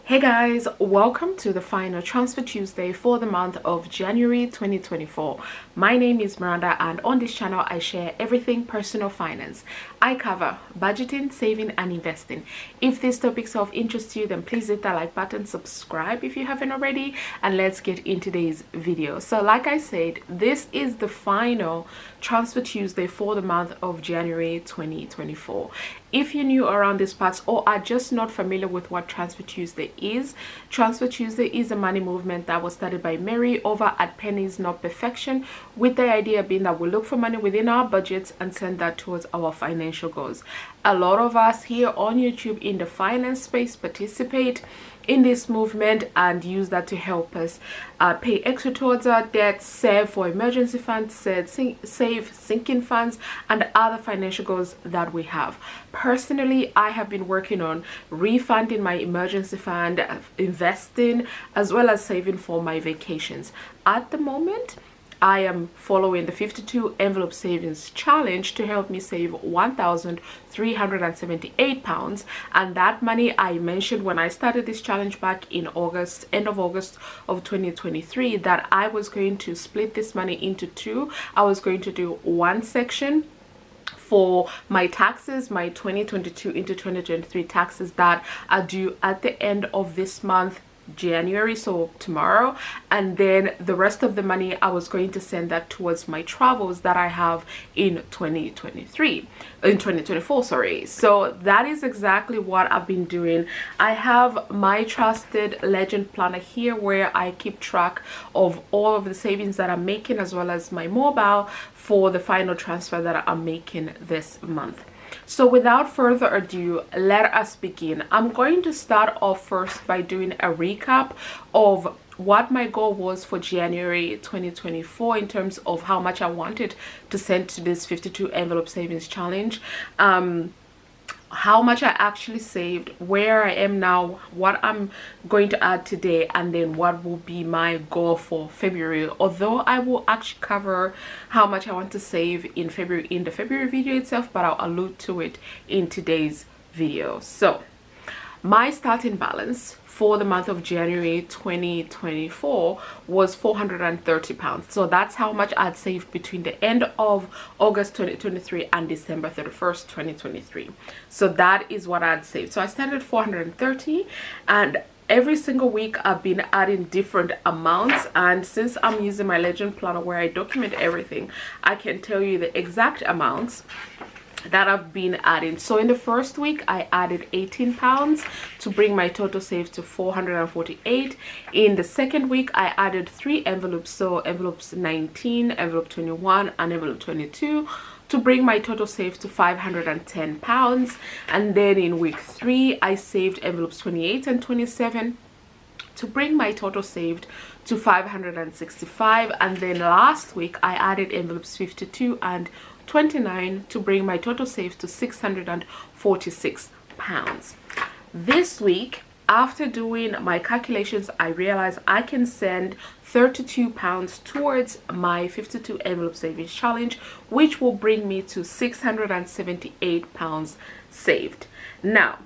Hey guys, welcome to the final transfer Tuesday for the month of January 2024. My name is Miranda, and on this channel I share everything personal finance. I cover budgeting, saving and investing. If these topics are of interest to you, then please hit that like button, subscribe if you haven't already, and let's get into today's video. So like I said, this is the final transfer Tuesday for the month of January 2024. If you're new around these parts or are just not familiar with what Transfer Tuesday is a money movement that was started by Mary over at Pennies Not Perfection, with the idea being that we look for money within our budgets and send that towards our financial goals. A lot of us here on YouTube in the finance space participate in this movement and use that to help us pay extra towards our debt, save for emergency funds, save sinking funds and other financial goals that we have. Personally, I have been working on refunding my emergency fund, investing, as well as saving for my vacations. At the moment, I am following the 52 envelope savings challenge to help me save £1,378, and that money I mentioned when I started this challenge back in August, end of August of 2023, that I was going to split this money into two. I was going to do one section for my taxes, my 2022 into 2023 taxes that are due at the end of this month, January, so tomorrow, and then the rest of the money I was going to send that towards my travels that I have in 2024, sorry. So that is exactly what I've been doing. I have my trusted legend planner here where I keep track of all of the savings that I'm making, as well as my mobile for the final transfer that I'm making this month. So without further ado, let us begin. I'm going to start off first by doing a recap of what my goal was for January 2024 in terms of how much I wanted to send to this 52 envelope savings challenge, how much I actually saved, where I am now, what I'm going to add today, and then what will be my goal for February. Although I will actually cover how much I want to save in February in the February video itself, but I'll allude to it in today's video. So my starting balance for the month of January 2024 was £430. So that's how much I'd saved between the end of August 2023 and December 31st 2023. So that is what I'd saved. So I started at 430, and every single week I've been adding different amounts, and since I'm using my legend planner where I document everything, I can tell you the exact amounts that I've been adding. So in the first week I added £18 to bring my total save to 448. In the second week I added 3 envelopes, so envelopes 19, envelope 21 and envelope 22, to bring my total save to £510. And then in week 3 I saved envelopes 28 and 27 to bring my total saved to 565. And then last week I added envelopes 52 and 29 to bring my total save to £646. This week, after doing my calculations, I realized I can send £32 towards my 52 envelope savings challenge, which will bring me to £678 saved. Now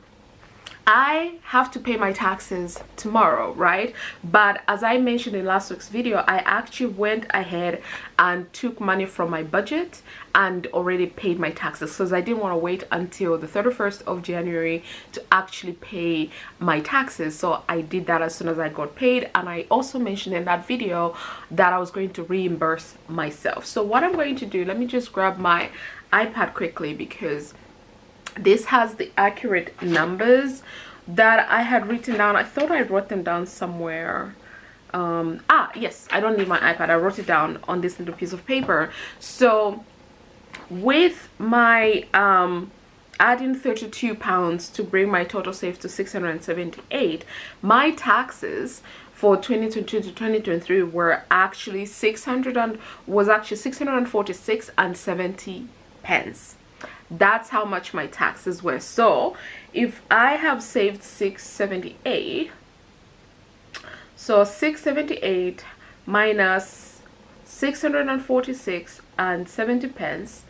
I have to pay my taxes tomorrow, right? But as I mentioned in last week's video, I actually went ahead and took money from my budget and already paid my taxes, because I didn't want to wait until the 31st of January to actually pay my taxes. So I did that as soon as I got paid, and I also mentioned in that video that I was going to reimburse myself. So what I'm going to do, let me just grab my iPad quickly, because this has the accurate numbers that I had written down. I thought I wrote them down somewhere. Yes, I don't need my iPad. I wrote it down on this little piece of paper. So with my adding £32 to bring my total save to 678, my taxes for 2022 to 2023 were actually 646 and 70 pence. That's how much my taxes were. So if I have saved 678, so 678 minus 646 and 70 pence,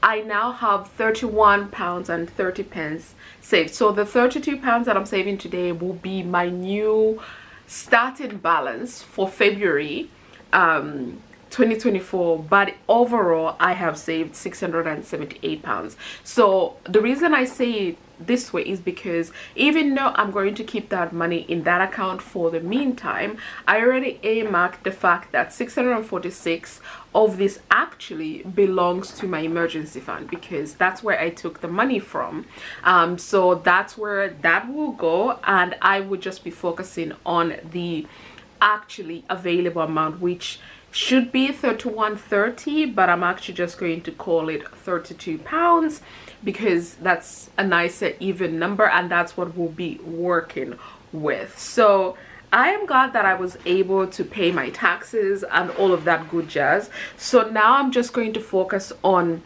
I now have 31 pounds and 30 pence saved. So the 32 pounds that I'm saving today will be my new starting balance for February 2024, but overall I have saved 678 pounds. So the reason I say it this way is because even though I'm going to keep that money in that account for the meantime, I already earmarked the fact that 646 of this actually belongs to my emergency fund, because that's where I took the money from. So that's where that will go, and I would just be focusing on the actually available amount, which should be 31.30, but I'm actually just going to call it 32 pounds because that's a nicer even number, and that's what we'll be working with. So I am glad that I was able to pay my taxes and all of that good jazz. So now I'm just going to focus on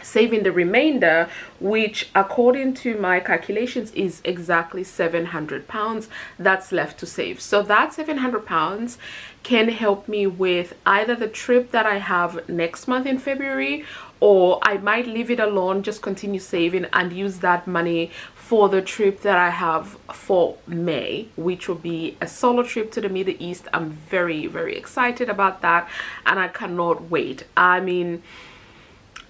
saving the remainder, which according to my calculations is exactly 700 pounds that's left to save. So that 700 pounds can help me with either the trip that I have next month in February, or I might leave it alone, just continue saving and use that money for the trip that I have for May, which will be a solo trip to the Middle East. I'm very, very excited about that, and I cannot wait. I mean,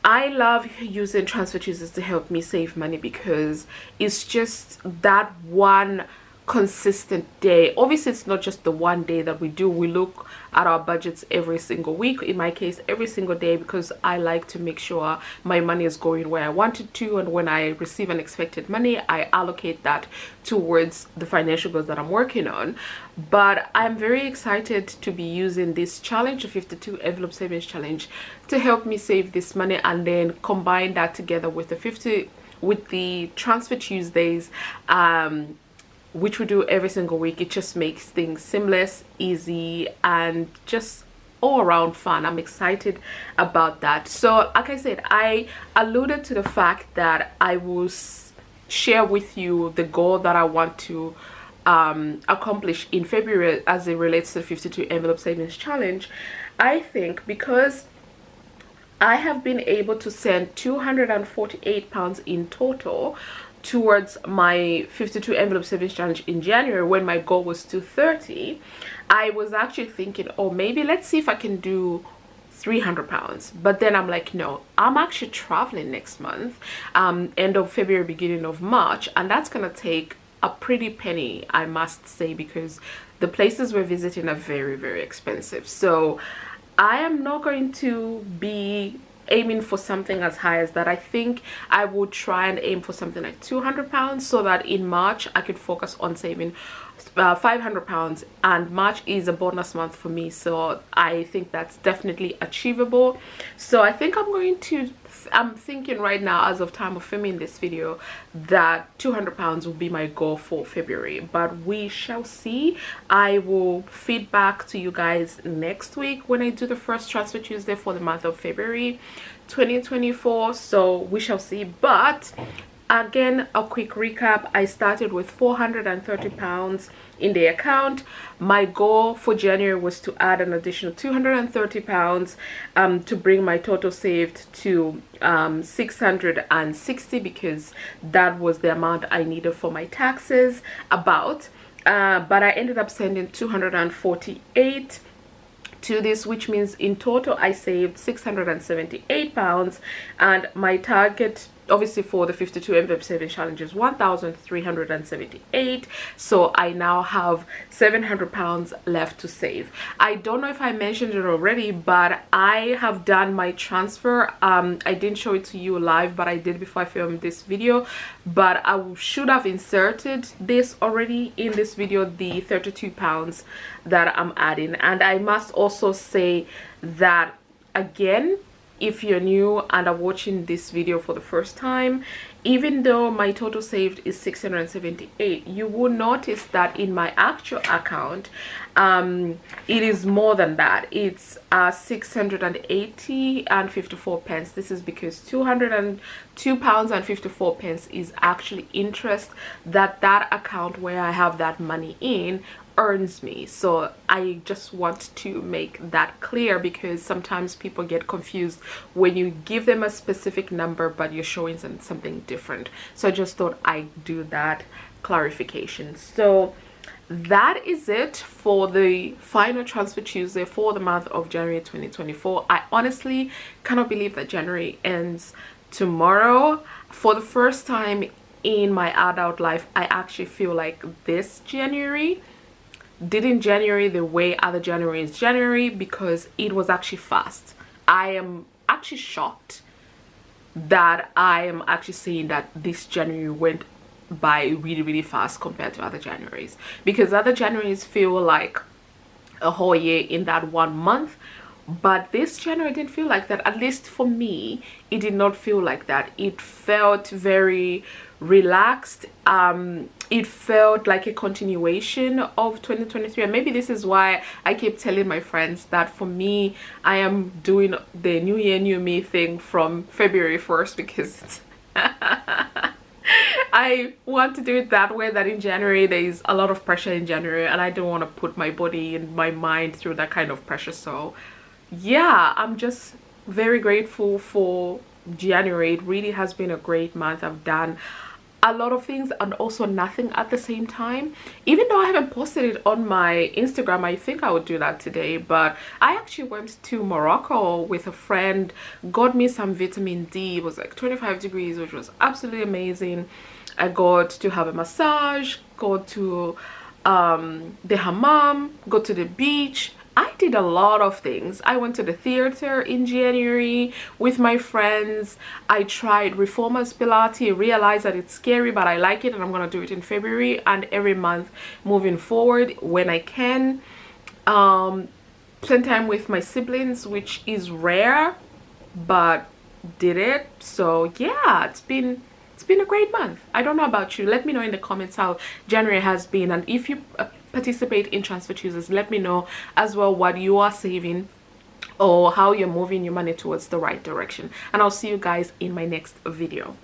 I love using transfer choosers to help me save money because it's just that one consistent day. Obviously, it's not just the one day that we do. We look at our budgets every single week, in my case every single day, because I like to make sure my money is going where I want it to, and when I receive unexpected money, I allocate that towards the financial goals that I'm working on. But I'm very excited to be using this challenge, the 52 envelope savings challenge, to help me save this money, and then combine that together with the transfer Tuesdays, which we do every single week. It just makes things seamless, easy, and just all around fun. I'm excited about that. So like I said, I alluded to the fact that I will share with you the goal that I want to accomplish in February as it relates to the 52 envelope savings challenge. I think because I have been able to send 248 pounds in total towards my 52 envelope savings challenge in January, when my goal was 230, I was actually thinking, oh, maybe let's see if I can do 300 pounds. But then I'm like, no, I'm actually traveling next month, end of February, beginning of March, and that's gonna take a pretty penny, I must say, because the places we're visiting are very, very expensive. So I am not going to be aiming for something as high as that. I think I would try and aim for something like 200 pounds, so that in March I could focus on saving 500 pounds, and March is a bonus month for me, so I think that's definitely achievable. So I think I'm thinking right now, as of time of filming this video, that 200 pounds will be my goal for February, but we shall see. I will feed back to you guys next week when I do the first transfer Tuesday for the month of February 2024, so we shall see. But again, a quick recap: I started with 430 pounds in the account. My goal for January was to add an additional 230 pounds to bring my total saved to 660, because that was the amount I needed for my taxes, but I ended up sending 248 to this, which means in total I saved 678 pounds, and my target obviously for the 52 envelope savings challenge is 1,378. So I now have 700 pounds left to save. I don't know if I mentioned it already, but I have done my transfer. I didn't show it to you live, but I did before I filmed this video. But I should have inserted this already in this video, the 32 pounds that I'm adding. And I must also say that, again, if you're new and are watching this video for the first time, even though my total saved is 678, you will notice that in my actual account it is more than that. It's 680 and 54 pence. This is because 202 pounds and 54 pence is actually interest that account where I have that money in earns me. So I just want to make that clear, because sometimes people get confused when you give them a specific number but you're showing them something different. So I just thought I'd do that clarification. So that is it for the final transfer Tuesday for the month of January 2024. I honestly cannot believe that January ends tomorrow. For the first time in my adult life, I actually feel like this January didn't January the way other January is January, because it was actually fast. I am actually shocked that I am actually saying that this January went by really fast compared to other Januaries, because other Januaries feel like a whole year in that 1 month, but this January didn't feel like that. At least for me, it did not feel like that. It felt very relaxed. It felt like a continuation of 2023, and maybe this is why I keep telling my friends that for me, I am doing the new year new me thing from February 1st, because it's I want to do it that way, that in January there is a lot of pressure in January, and I don't want to put my body and my mind through that kind of pressure. So yeah, I'm just very grateful for January. It really has been a great month. I've done a lot of things and also nothing at the same time. Even though I haven't posted it on my Instagram, I think I would do that today. But I actually went to Morocco with a friend, got me some vitamin D. It was like 25 degrees, which was absolutely amazing. I got to have a massage, go to the hammam, go to the beach. I did a lot of things. I went to the theater in January with my friends. I tried reformers Pilates, realized that it's scary, but I like it, and I'm gonna do it in February and every month moving forward when I can. Spend time with my siblings, which is rare, but did it. So yeah, it's been a great month. I don't know about you. Let me know in the comments how January has been, and if you participate in transfer Tuesdays, let me know as well what you are saving or how you're moving your money towards the right direction. And I'll see you guys in my next video.